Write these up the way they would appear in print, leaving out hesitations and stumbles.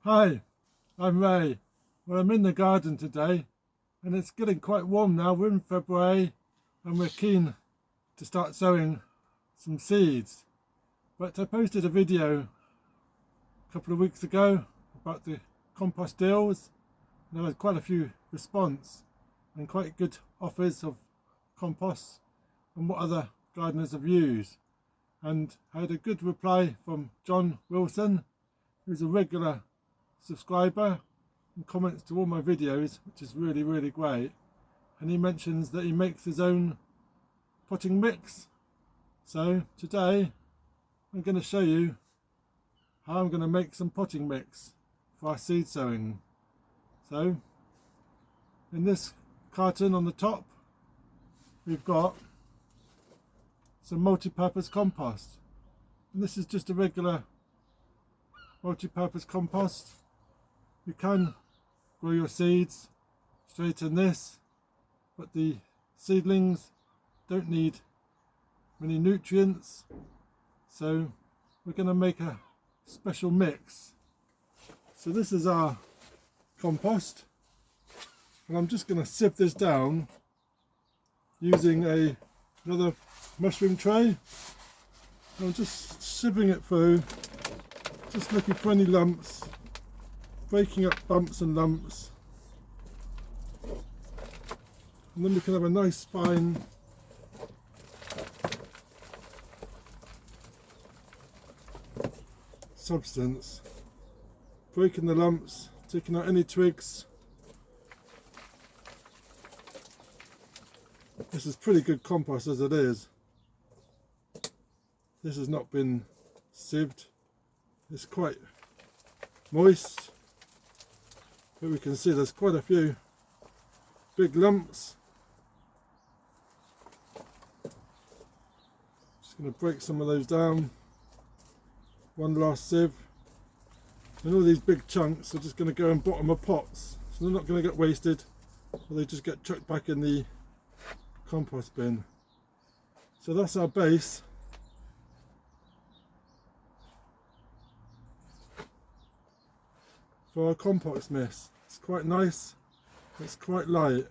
Hi, I'm Ray. Well, I'm in the garden today and it's getting quite warm now. We're in February and we're keen to start sowing some seeds. But I posted a video a couple of weeks ago about the compost deals. There was quite a few response and quite good offers of compost and what other gardeners have used. And I had a good reply from John Wilson, who's a regular subscriber and comments to all my videos, which is really great. And he mentions that he makes his own potting mix. So today I'm going to show you how I'm going to make some potting mix for our seed sowing. So in this carton on the top we've got some multi-purpose compost, and this is just a regular multi-purpose compost. You can grow your seeds straight in this, but the seedlings don't need many nutrients, so we're going to make a special mix. So this is our compost, and I'm just going to sieve this down using another mushroom tray. I'm just sieving it through, just looking for any lumps, breaking up bumps and lumps, and then we can have a nice fine substance, breaking the lumps, taking out any twigs. This is pretty good compost as it is. This has not been sieved. It's quite moist, but we can see there's quite a few big lumps. Just going to break some of those down. One last sieve. And all these big chunks are just going to go in bottom of pots, so they're not going to get wasted, or they just get chucked back in the compost bin. So that's our base. For our compost mix. It's quite nice, it's quite light.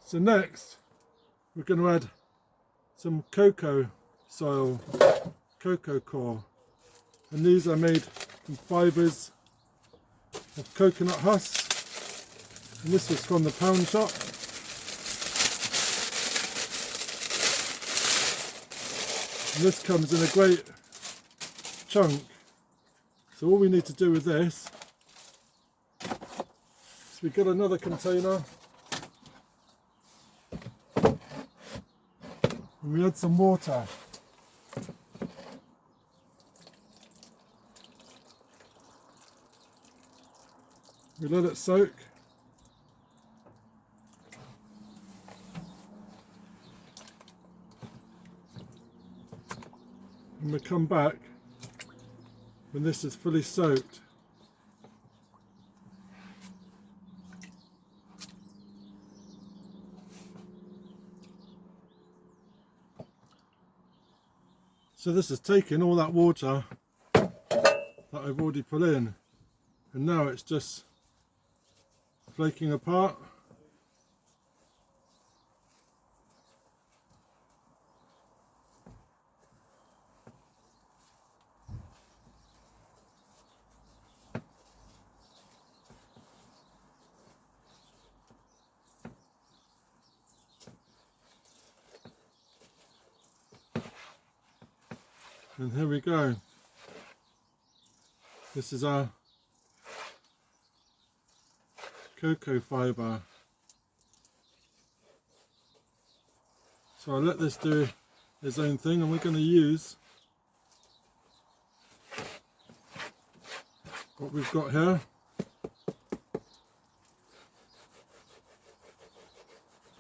So next we're going to add some cocoa soil, Coco Core, and these are made from fibres of coconut husk, and this was from the pound shop. And this comes in a great chunk. So all we need to do with this is we get another container and we add some water. We let it soak. And we come back when this is fully soaked. So this has taken all that water that I've already put in, and now it's just flaking apart. And here we go. This is our cocoa fibre. So I'll let this do its own thing, and we're going to use what we've got here.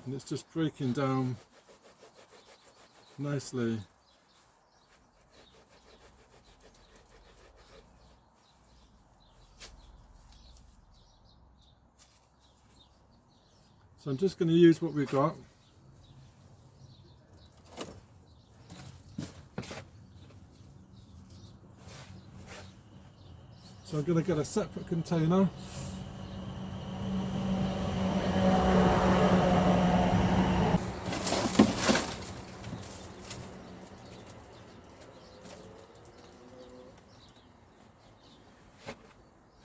And it's just breaking down nicely. So I'm just going to use what we've got. So I'm going to get a separate container.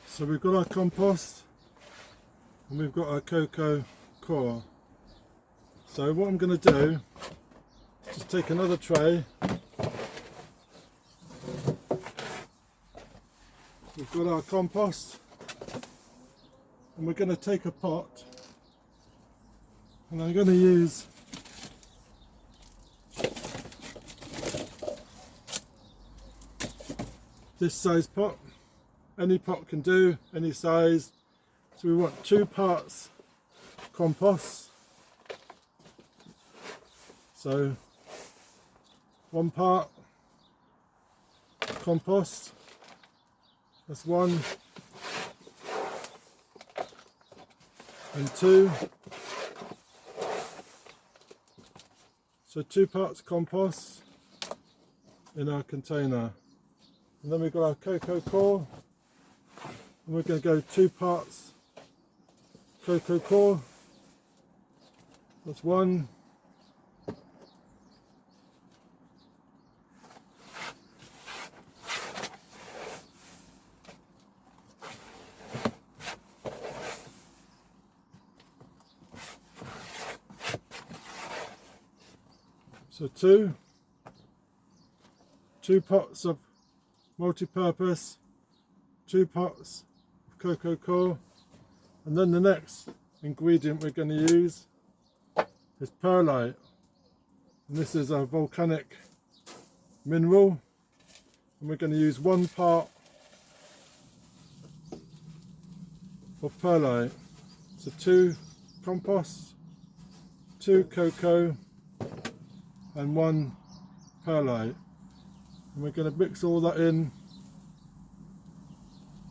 So we've got our compost and we've got our Coco Core. So what I'm going to do is just take another tray. We've got our compost and we're going to take a pot, and I'm going to use this size pot. Any pot can do, any size. So we want 2 parts compost. So 1 part compost, that's 1, and 2. So 2 parts compost in our container. And then we've got our Coco Core, and we're going to go 2 parts Coco Core, that's 1, so 2 pots of multi-purpose, 2 pots of Coco Core, and then the next ingredient we're going to use is perlite, and this is a volcanic mineral, and we're going to use 1 part of perlite. So 2 compost, 2 cocoa, and 1 perlite, and we're going to mix all that in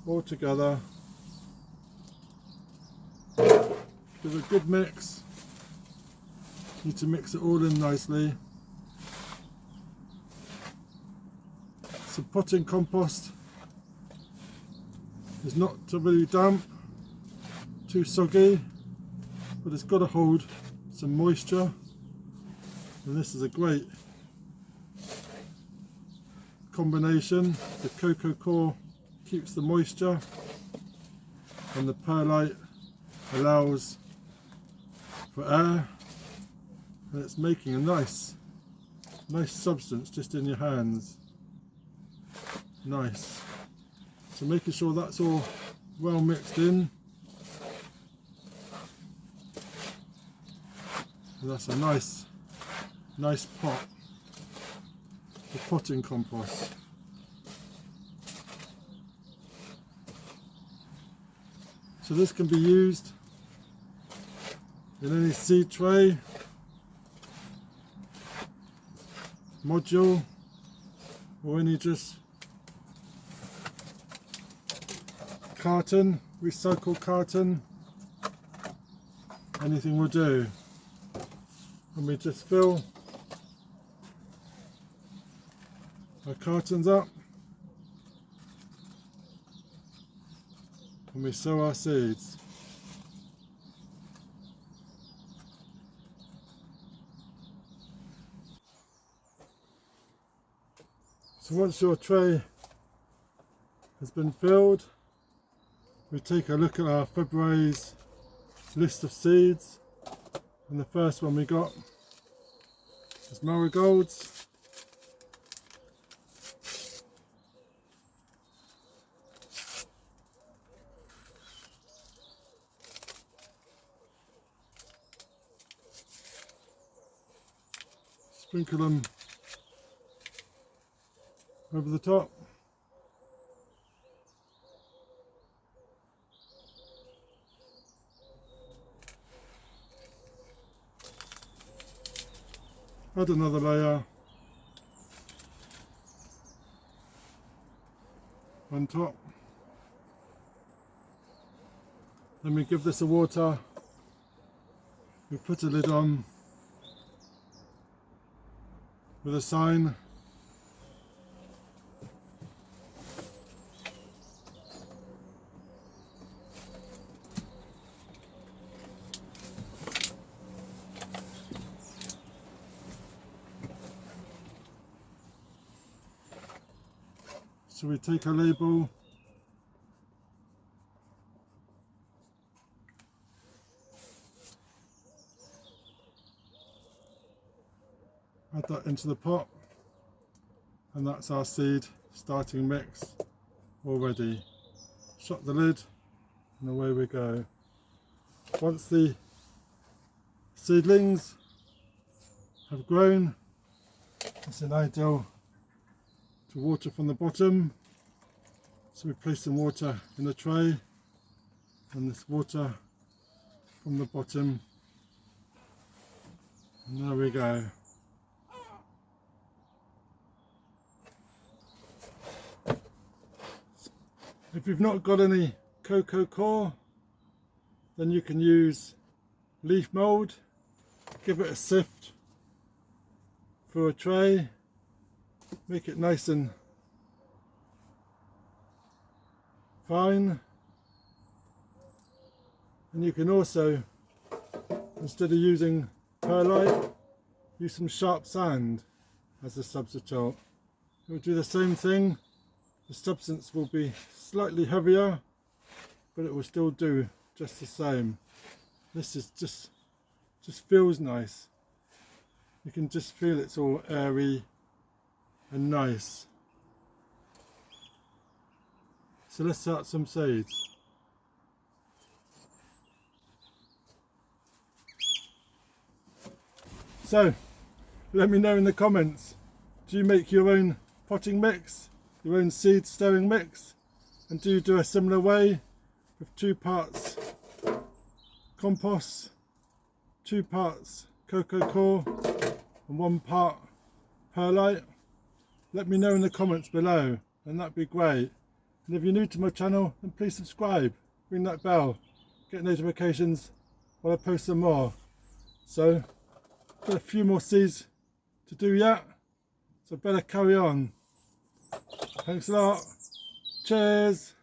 all together. Give a good mix. Need to mix it all in nicely. Some potting compost is not really damp, too soggy, but it's got to hold some moisture. And this is a great combination. The Coco Core keeps the moisture, and the perlite allows for air, and it's making a nice substance just in your hands. Nice. So making sure that's all well mixed in. And that's a nice pot for potting compost. So this can be used in any seed tray, module, or any just carton, recycled carton. Anything will do. And we just fill our cartons up, and we sow our seeds. So once your tray has been filled, we take a look at our February's list of seeds, and the first one we got is marigolds. Sprinkle them over the top. Add another layer on top. Then we give this a water. We put a lid on with a sign. So we take our label, add that into the pot, and that's our seed starting mix all ready. Shut the lid and away we go. Once the seedlings have grown, it's an ideal to water from the bottom. So we place some water in the tray, and this water from the bottom, and there we go. If you've not got any Coco Core, then you can use leaf mould. Give it a sift through a tray, make it nice and fine. And you can also, instead of using perlite, use some sharp sand as a substitute. It will do the same thing. The substance will be slightly heavier, but it will still do just the same. This is just feels nice. You can just feel it's all airy and nice. So let's start some seeds. So let me know in the comments, do you make your own potting mix? Your own seed stowing mix? And do you do a similar way with 2 parts compost, 2 parts Coco Core and 1 part perlite? Let me know in the comments below, and that'd be great. And if you're new to my channel, then please subscribe, ring that bell, get notifications while I post some more. So got a few more seeds to do yet, so better carry on. Thanks a lot. Cheers.